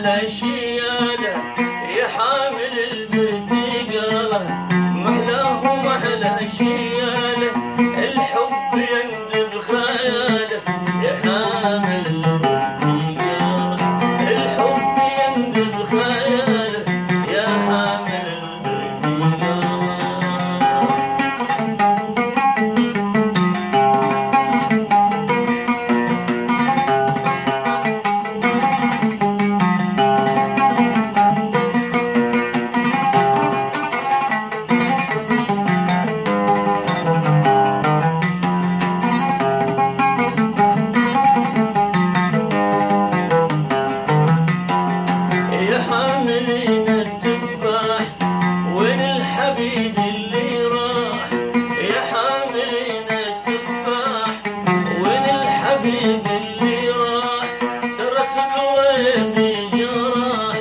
محلى شياله يا حامل البرتقاله، محلاه ومحلى شياله الحب يندب خياله يا حامل البرتقاله، الحب يندب خياله يا حامل البرتقاله. يا حاملين التفاح وين الحبيب اللي راح، يا حاملين التفاح وين الحبيب اللي راح، درس قلبي جراح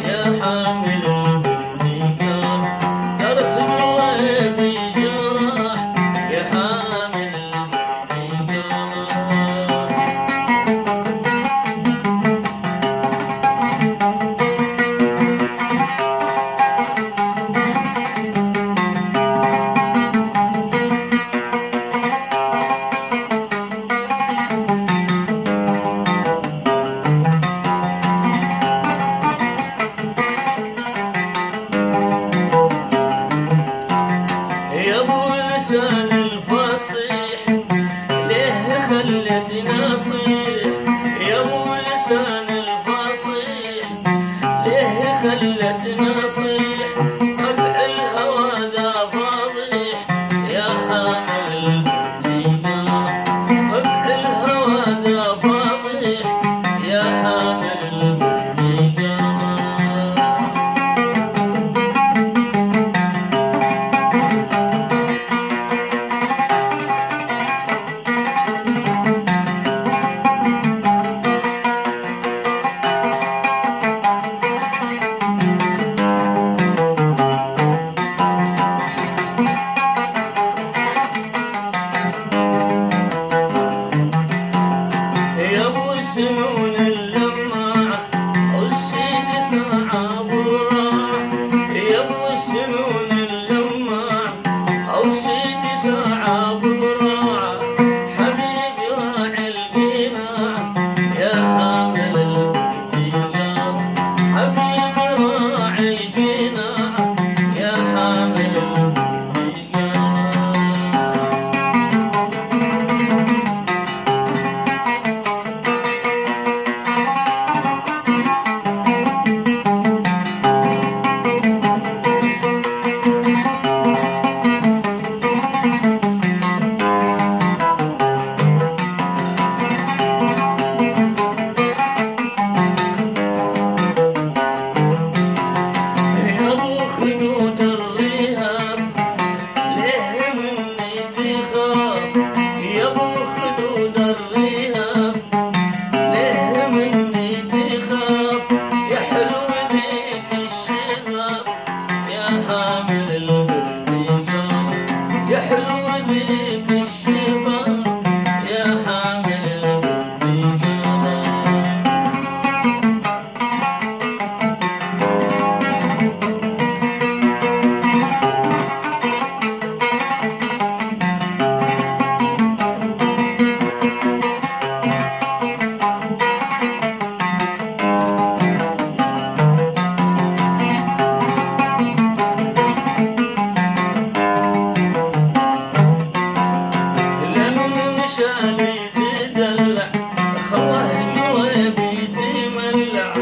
يا حامل البرتقال، درس قلبي جراح يا حامل البرتقال. يا ابو لسان الفصيح ليه خلتنا نصيح، يا ابو لسان الفصيح ليه خلتنا نصيح، طبع الهوى ذا فضيح يا حامل البرتقال، طبع الهوى ذا فضيح يا حامل البرتقال. يا ابو السنون اللماعة والسيد ساعة براعة، يا ابو السنون اللماعة والسيد ساعة براعة، حبيبي راعي القناع يا حامل البرتقال، حبيبي راعي القناع يا حامل البرتقال. يا ابو خدود الرهاب ليه مني تخاف، يا ابو خدود الرهاب ليه مني تخاف، يا حلو ذيك الشباب يا حامل البرتقال، يا حلو ذيك الشباب يا حامل البرتقال. لمن مشاني تدلع خواه قلبي تملع،